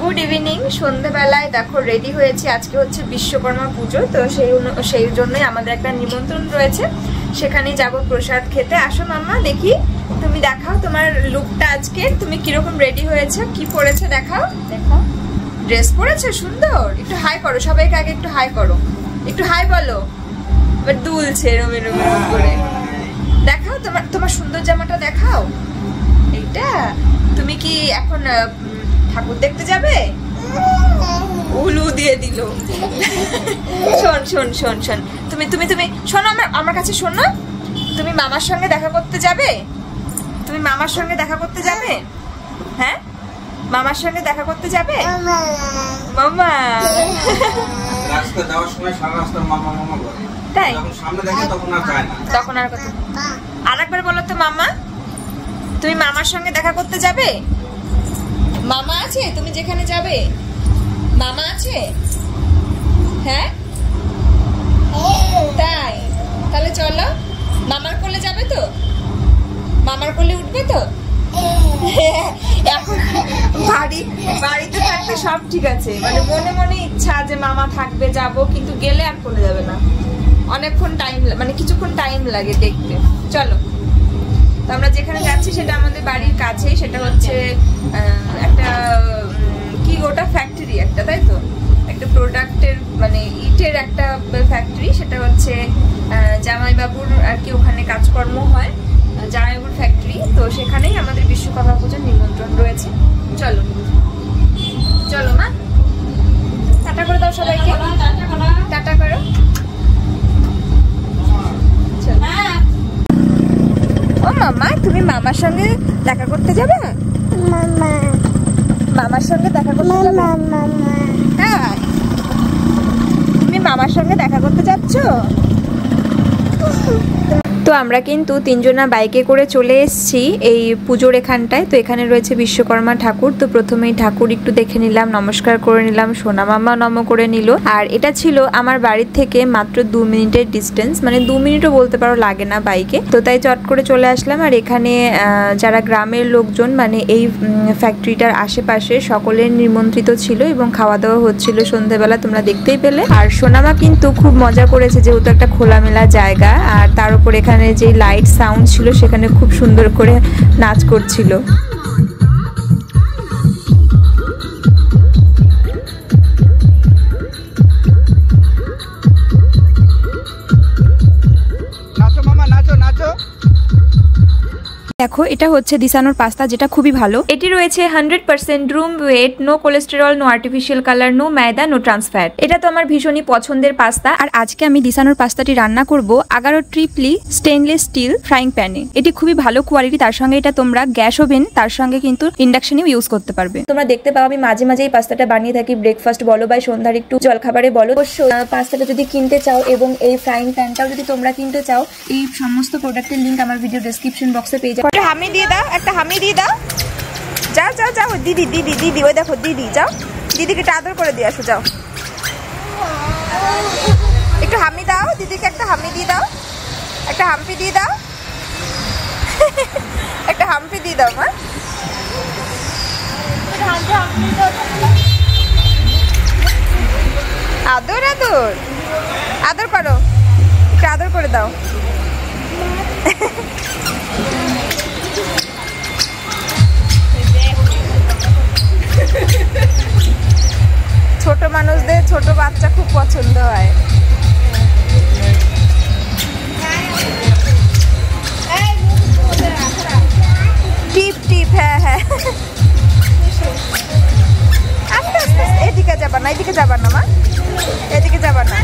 Good evening. সন্ধ্যাবেলায় দেখো ready হয়েছি, আজকে হচ্ছে বিশ্বকর্মা পুজো, তো সেই জন্যই আমাদের একটা নিমন্ত্রণ রয়েছে, সেখানে যাব প্রসাদ খেতে। আসো মাম্মা, দেখি তুমি দেখাও তোমার লুকটা আজকে, তুমি কিরকম রেডি হয়েছে, কি পরেছে দেখাও। দেখাও, ড্রেস পরেছে সুন্দর। একটু হাই করো সবাইকে, আগে একটু হাই করো, একটু হাই বলো। এবার দুলছে এরম এরম এরম করে। দেখাও তোমার সুন্দর জামাটা দেখাও। এইটা তুমি কি এখন ঠাকুর দেখতে যাবে? উলু দিয়ে দিল। শোন শোন শোন শোন, তুমি তুমি তুমি শোনো, আমার কাছে শোনো। তুমি মামার সঙ্গে দেখা করতে যাবে? তুমি মামার সঙ্গে দেখা করতে যাবে? হ্যাঁ, মামার সঙ্গে দেখা করতে যাবে? মামা রাস্তা যাওয়ার সময় সারা রাস্তা মামা মামা বলে, তাই যখন সামনে দেখে তখন আর যায় না, তখন আর কথা। আরেকবার বলো তো মামা, তুমি মামার সঙ্গে দেখা করতে যাবে? মামা আছে তুমি যেখানে যাবে? মামা আছে? হ্যাঁ তাই, তাহলে চলো। মামার কোলে যাবে তো? মামার কোলে উঠবে তো? এখন বাড়িতে থাকতে সব ঠিক আছে, মানে মনে মনে ইচ্ছা যে মামা থাকবে যাব, কিন্তু গেলে আর কোলে যাবে না, অনেকক্ষণ টাইম, মানে কিছুক্ষণ টাইম লাগে দেখতে। চলো, তো আমরা যেখানে যাচ্ছি সেটা আমাদের বাড়ির কাছেই, সেটা হচ্ছে একটা কি ওটা ফ্যাক্টরি একটা, তাই তো, একটা প্রোডাক্টের মানে ইটের একটা ফ্যাক্টরি, সেটা হচ্ছে জামাইবাবুর আর কি, ওখানে কাজকর্ম হয়, জামাইবাবুর ফ্যাক্টরি। তো সেখানেই আমাদের বিশ্বকর্মা পুজোর নিমন্ত্রণ রয়েছে। চলো চলো মা, টাটা করে দাও সবাইকে, টাটা করো। ও মামা, তুমি মামার সঙ্গে দেখা করতে যাবে? মামার সঙ্গে দেখা করতে যাবে? হ্যাঁ, তুমি মামার সঙ্গে দেখা করতে যাচ্ছ? তো আমরা কিন্তু তিনজনা বাইকে করে চলে এসেছি এই পুজোর এখানটায়। তো এখানে রয়েছে বিশ্বকর্মা ঠাকুর। তো প্রথমেই ঠাকুর একটু দেখে নিলাম, নমস্কার করে নিলাম, সোনা মামা নম করে নিল। আর এটা ছিল আমার বাড়ির থেকে মাত্র 2 মিনিটের ডিস্টেন্স, মানে 2 মিনিটও বলতে পারো লাগে না বাইকে। তো তাই চট করে চলে আসলাম। আর এখানে যারা গ্রামের লোকজন, মানে এই ফ্যাক্টরিটার আশেপাশে সকলের নিমন্ত্রিত ছিল এবং খাওয়া দাওয়া হচ্ছিল সন্ধ্যাবেলা, তোমরা দেখতেই পেলে। আর সোনামা কিন্তু খুব মজা করেছে, যেহেতু একটা খোলামেলা জায়গা, আর তার উপর এখানে যে লাইট সাউন্ড ছিল সেখানে খুব সুন্দর করে নাচ করছিল। নাচো মামা, নাচো নাচো। দেখো, এটা হচ্ছে দিসানোর পাস্তা, যেটা খুবই ভালো। এটি রয়েছে 100% whole wheat, no cholesterol, no artificial colour, no maida, no trans fat. এটা তো আমার ভীষণই পছন্দের পাস্তা। আর আজকে আমি দিসানোর পাস্তাটি রান্না করব 11 ট্রিপলি স্টেনলেস স্টিল ফ্রাইং প্যানে। এটি খুবই ভালো কোয়ালিটি, তার সঙ্গে এটা তোমরা গ্যাস ওভেন, তার সঙ্গে কিন্তু ইন্ডাকশনেও ইউজ করতে পারবে। তোমরা দেখতে পাও আমি মাঝে মাঝে এই পাস্তাটা বানিয়ে থাকি, ব্রেকফাস্ট বলো বা সন্ধ্যার একটু জলখাবারে বলো। অবশ্যই পাস্তাটা যদি কিনতে চাও এবং এই ফ্রাইং প্যানটাও যদি তোমরা কিনতে চাও, এই সমস্ত প্রোডাক্টের লিঙ্ক আমার ভিডিও ডেসক্রিপশন বক্সে পেয়ে যাবে। হামি দিয়ে দাও, একটা হামি দিয়ে দাও। যাও যাও যাও, দিদি দিদি দিদি, ওই দেখো দিদি, যাও দিদিকে একটা আদর করে দিয়ে আসো, যাও একটু হামি দাও, দিদিকে একটা হামি দিয়ে দাও, একটা হাম্পি দিয়ে দাও, একটা হাম্পি দিয়ে দাও মা। আদর আদর আদর করো, একটা আদর করে দাও। ছোট মানুষদের ছোট বাচ্চা খুব পছন্দ হয়। টিপ টিপ, হ্যাঁ হ্যাঁ, আস্তে আস্তে, এদিকে যাবা না, এদিকে যাবা না মা, এদিকে যাবা না।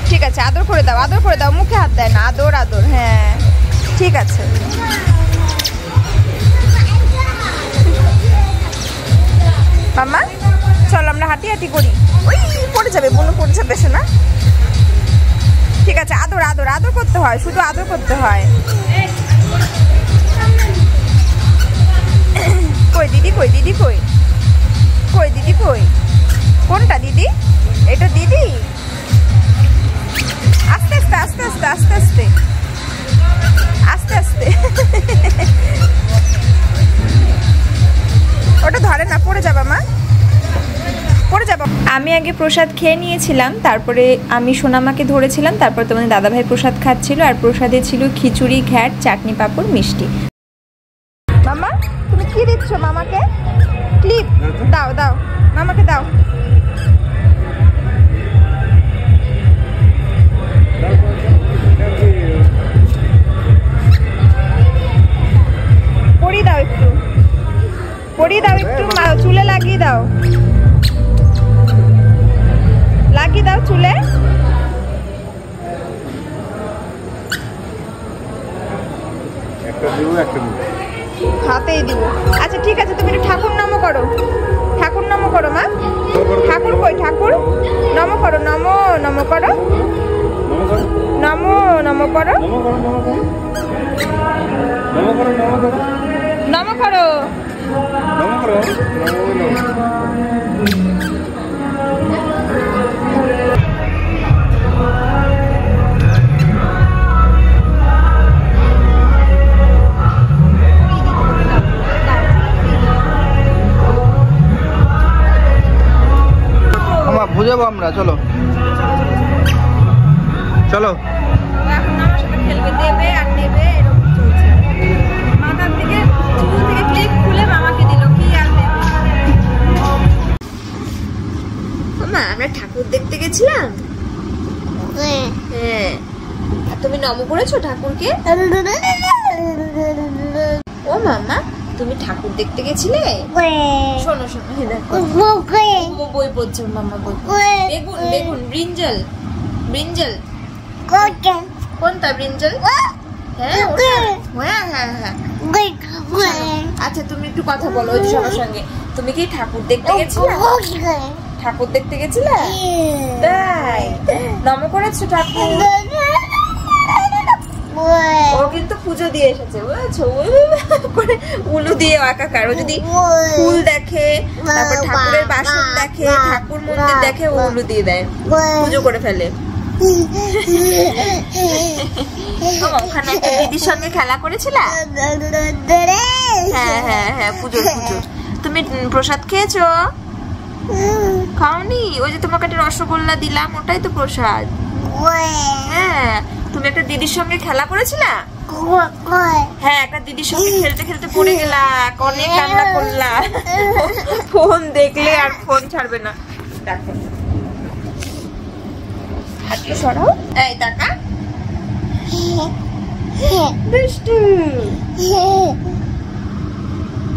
ঠিক আছে, আদর করে দাও, আদর করে দাও, মুখে হাত দেয় না, আদর আদর, হ্যাঁ ঠিক আছে। মামা চল আমরা হাঁটি হাঁটি করি, ওই পড়ে যাবে, বোন পড়ে যাবে শোনা। ঠিক আছে, আদর আদর আদর করতে হয়, শুধু আদর করতে হয়। কই দিদি, কই দিদি, কই কই দিদি, কই কোনটা দিদি? এটা দিদি। আস্তে আস্তে আস্তে আস্তে আস্তে আস্তে আস্তে আস্তে আগে প্রসাদ খেয়ে নিয়েছিলাম, তারপরে আমি সোনামাকে ধরেছিলাম, তারপর তোমাদের দাদাভাই প্রসাদ খাচ্ছিল, আর প্রসাদে ছিল খিচুড়ি, ঘ্যাট, চাটনি, পাঁপড়, মিষ্টি। মামা তুমি কি দিচ্ছ মামাকে? ক্লিপ দাও দাও মামাকে দাও। পরিয়ে দাও একটু, পরিয়ে দাও একটু, চুলে লাগিয়ে দাও, লাগিয়ে দাও চুলে। হাতেই দিব। আচ্ছা ঠিক আছে, তুমি একটু ঠাকুর নামও করো, ঠাকুর নামও করো মা। ঠাকুর কই? ঠাকুর নম করো, নম নম করো, নম নম করো, নম করো। বুঝাবো আমরা, চলো চলো। এখন আমার সাথে খেলবে, দেবে আর নেবে, এরকম চলছে। মাথার থেকে চুল থেকে ক্লিপ খুলে মামাকে দিল, কি আর দেবে। মামা আমরা ঠাকুর দেখতে গেছিলাম। হ্যাঁ, আর তুমি নম করেছো ঠাকুরকে? ও মামা তুমি ঠাকুর দেখতে গেছিলে? শোনো শোনো, বই পড়ছে মামা, বই। বেগুন বেগুন, ব্রিঞ্জল ব্রিঞ্জল। কোনটা ব্রিঞ্জল? হ্যাঁ হ্যাঁ হ্যাঁ হ্যাঁ। আচ্ছা তুমি একটু কথা বলো ওই সবার সঙ্গে। তুমি কি ঠাকুর দেখতে গেছিলে? ঠাকুর দেখতে গেছিলে? তাই নম করেছো ঠাকুর? ও কিন্তু পুজো দিয়ে এসেছে, বুঝেছো? করে উলু দিয়ে একাকার। ও যদি ফুল দেখে, তারপর ঠাকুরের বাসন দেখে, ঠাকুর মন্দির দেখে, ও উলু দিয়ে দেয়, পুজো করে ফেলে। ওখানে একটা দিদির সঙ্গে খেলা করেছিল। হ্যাঁ হ্যাঁ হ্যাঁ, পুজো পুজো। তুমি প্রসাদ খেয়েছো? খাওনি? ওই যে তোমাকে একটা রসগোল্লা দিলাম, ওটাই তো প্রসাদ। হ্যাঁ, তুমি একটা দিদির সঙ্গে খেলা করেছিলা? হ্যাঁ, একটা দিদির সঙ্গে খেলতে খেলতে পড়ে গেলা, অনেক কান্না করলা। ফোন দেখলে আর ফোন ছাড়বে না। দেখো আজকে সরাও, এই টাকা দুষ্টু।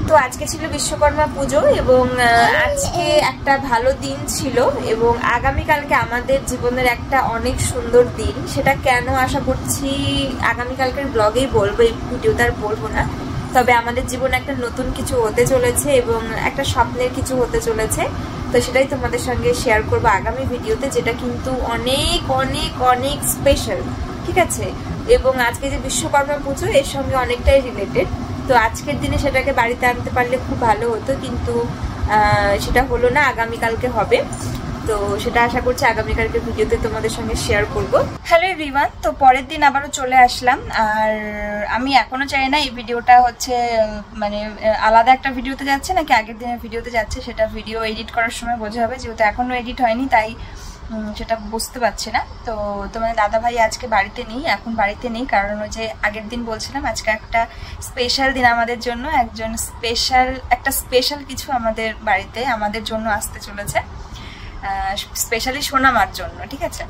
তো আজকে ছিল বিশ্বকর্মা পুজো এবং আজকে একটা ভালো দিন ছিল এবং আগামীকালকে আমাদের জীবনের একটা অনেক সুন্দর দিন। সেটা কেন আশা করছি আগামীকালকের ব্লগেই বলবো, এই ভিডিওতে আর বলবো না। তবে আমাদের জীবনে একটা নতুন কিছু হতে চলেছে এবং একটা স্বপ্নের কিছু হতে চলেছে। তো সেটাই তোমাদের সঙ্গে শেয়ার করবো আগামী ভিডিওতে, যেটা কিন্তু অনেক অনেক অনেক স্পেশাল, ঠিক আছে? এবং আজকে যে বিশ্বকর্মা পুজো এর সঙ্গে অনেকটাই রিলেটেড। তো আজকের দিনে সেটাকে বাড়িতে আনতে পারলে খুব ভালো হতো, কিন্তু সেটা হলো না, আগামীকালকে হবে। তো সেটা আশা করছি আগামীকালকে ভিডিওতে তোমাদের সঙ্গে শেয়ার করব। হ্যালো এভরিওয়ান, তো পরের দিন আবারও চলে আসলাম। আর আমি এখনো চাই না এই ভিডিওটা হচ্ছে মানে আলাদা একটা ভিডিওতে যাচ্ছে নাকি আগের দিনের ভিডিওতে যাচ্ছে, সেটা ভিডিও এডিট করার সময় বোঝা হবে, যেহেতু এখনো এডিট হয়নি তাই সেটা বুঝতে পারছি না। তো তোমাদের দাদা ভাই আজকে বাড়িতে নেই, এখন বাড়িতে নেই, কারণ ওই যে আগের দিন বলছিলাম আজকে একটা স্পেশাল দিন আমাদের জন্য, একজন একটা স্পেশাল কিছু আমাদের বাড়িতে আমাদের জন্য আসতে চলেছে, স্পেশালি সোনামার জন্য, ঠিক আছে?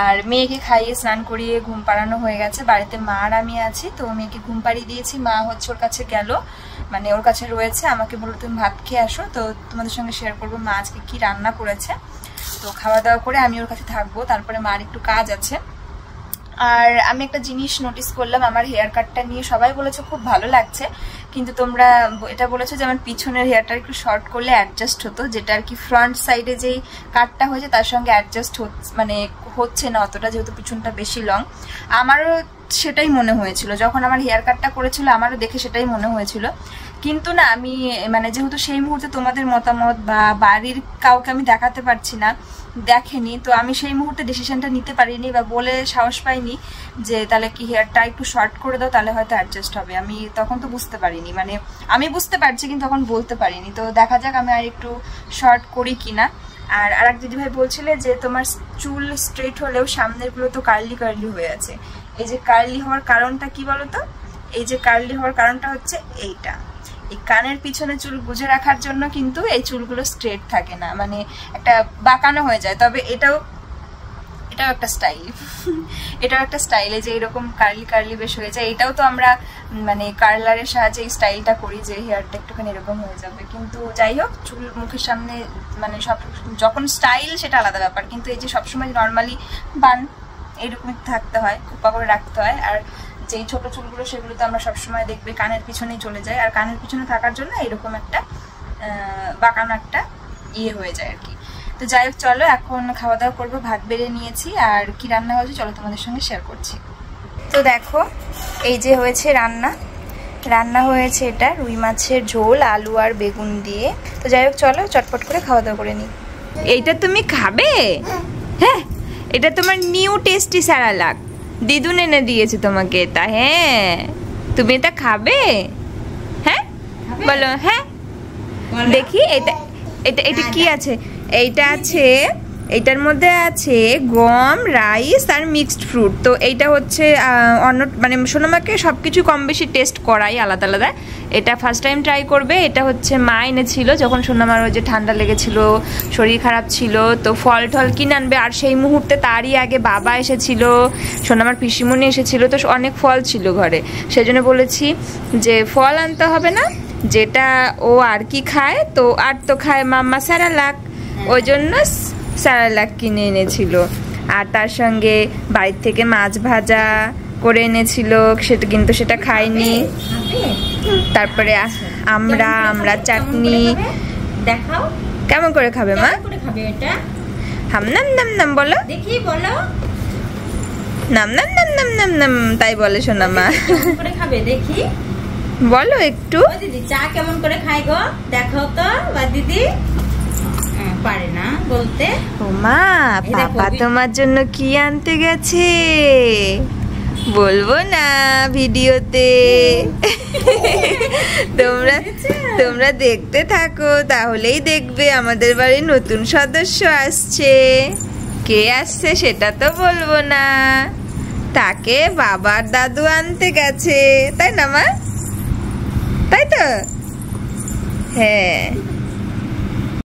আর মেয়েকে খাইয়ে স্নান করিয়ে ঘুম পাড়ানো হয়ে গেছে, বাড়িতে মা আর আমি আছি। তো মেয়েকে ঘুম পাড়িয়ে দিয়েছি, মা হচ্ছে ওর কাছে গেল, মানে ওর কাছে রয়েছে, আমাকে বললো তুমি ভাত খেয়ে আসো। তো তোমাদের সঙ্গে শেয়ার করবো মা আজকে কি রান্না করেছে। তো খাওয়া দাওয়া করে আমি ওর কাছে থাকবো, তারপরে মার একটু কাজ আছে। আর আমি একটা জিনিস নোটিস করলাম, আমার হেয়ার কাটটা নিয়ে সবাই বলেছে খুব ভালো লাগছে, কিন্তু তোমরা এটা বলেছো যে আমার পিছনের হেয়ারটা একটু শর্ট করলে অ্যাডজাস্ট হতো, যেটা আর কি ফ্রন্ট সাইডে যেই কাটটা হয়েছে তার সঙ্গে অ্যাডজাস্ট মানে হচ্ছে না অতটা, যেহেতু পিছনটা বেশি লং। আমারও সেটাই মনে হয়েছিল যখন আমার হেয়ার কাটটা করেছিল, আমারও দেখে সেটাই মনে হয়েছিল। কিন্তু না, আমি মানে যেহেতু সেই মুহূর্তে তোমাদের মতামত বা বাড়ির কাউকে আমি দেখাতে পারছি না, দেখেনি, তো আমি সেই মুহূর্তে ডিসিশনটা নিতে পারিনি বা বলে সাহস পাইনি যে তাহলে কি হেয়ারটা একটু শর্ট করে দাও, তাহলে হয়তো অ্যাডজাস্ট হবে। আমি তখন তো বুঝতে পারিনি, মানে আমি বুঝতে পারছি কিন্তু তখন বলতে পারিনি। তো দেখা যাক আমি আর একটু শর্ট করি কিনা। আর আরেক দিদিভাই বলছিলে যে তোমার চুল স্ট্রেট হলেও সামনের গুলো তো কার্লি কার্লি হয়ে আছে। এই যে কার্লি হওয়ার কারণটা কি বলতো? এই যে কার্লি হওয়ার কারণটা হচ্ছে এইটা, এই কানের পিছনে চুল গুজে রাখার জন্য কিন্তু এই চুলগুলো স্ট্রেট থাকে না, মানে একটা বাঁকানো হয়ে যায়। তবে এটাও একটা স্টাইল এটাও একটা স্টাইলে যে এরকম কার্লি কার্লি বেশ হয়ে যায়। এটাও তো আমরা মানে কার্লারের সাহায্যে এই স্টাইলটা করি যে হেয়ারটা একটুখানি এরকম হয়ে যাবে। কিন্তু যাই হোক, চুল মুখের সামনে মানে সব যখন স্টাইল সেটা আলাদা ব্যাপার, কিন্তু এই যে সবসময় নর্মালি বান এইরকম থাকতে হয়, খোপা করে রাখতে হয়। আর যেই ছোট চুলগুলো সেগুলো তো আমরা সবসময় দেখবে কানের পিছনেই চলে যায়, আর কানের পিছনে থাকার জন্য এরকম একটা বাঁকানো একটা ইয়ে হয়ে যায় আর কি। তো যাই হোক, চলো এখন খাওয়া দাওয়া করবো। ভাত বেড়ে নিয়েছি, আর কি রান্না হয়েছে চলো তোমাদের সঙ্গে শেয়ার করছি। তো দেখো এই যে হয়েছে রান্না হয়েছে এটা রুই মাছের ঝোল, আলু আর বেগুন দিয়ে। তো যাই হোক, চলো চটপট করে খাওয়া দাওয়া করে নিই। এইটা তুমি খাবে? হ্যাঁ, এটা তোমার নিউ টেস্টি স্যারালাক, দিদুন এনে দিয়েছে তোমাকে এটা। হ্যাঁ, তুমি এটা খাবে? হ্যাঁ বলো হ্যাঁ। দেখি এটা এটা এটা কি আছে? এইটা আছে, এইটার মধ্যে আছে গম, রাইস আর মিক্সড ফ্রুট। তো এইটা হচ্ছে অন্য মানে সোনামাকে সব কিছু কম বেশি টেস্ট করাই আলাদা আলাদা। এটা ফার্স্ট টাইম ট্রাই করবে। এটা হচ্ছে মা এনেছিল যখন সোনামার ওই যে ঠান্ডা লেগেছিল, শরীর খারাপ ছিল, তো ফল টল কিনে আনবে। আর সেই মুহূর্তে তারই আগে বাবা এসেছিল, সোনামার পিসিমণি এসেছিল, তো অনেক ফল ছিল ঘরে। সেজন্য বলেছি যে ফল আনতে হবে না, যেটা ও আর কি খায়, তো আর তো খায় মাম্মা স্যারালাক, ওই জন্য স্যারালাক কিনে এনেছিল। আর তার সঙ্গে বাড়ির থেকে মাছ ভাজা করে এনেছিল, সেটা কিন্তু সেটা খাইনি। তারপরে আমরা চাটনি। দেখাও কেমন করে খাবে মা? হাম নাম নাম নাম বলো, দেখি বলো। নাম নাম নাম নাম নাম নাম তাই বলে শোনা মা। কেমন করে খাবে দেখি বলো একটু। দিদি চা কেমন করে খায় গো দেখাও তো। বা দিদি পারে না বলতে। ও মা, পাপা তোমার জন্য কি আনতে গেছে বলবো না ভিডিওতে। তোমরা দেখতে থাকো, তাহলেই দেখবে আমাদের বাড়ির নতুন সদস্য আসছে। কে আসছে সেটা তো বলবো না, তাকে বাবার দাদু আনতে গেছে, তাই না মা? তাই তো? হ্যাঁ।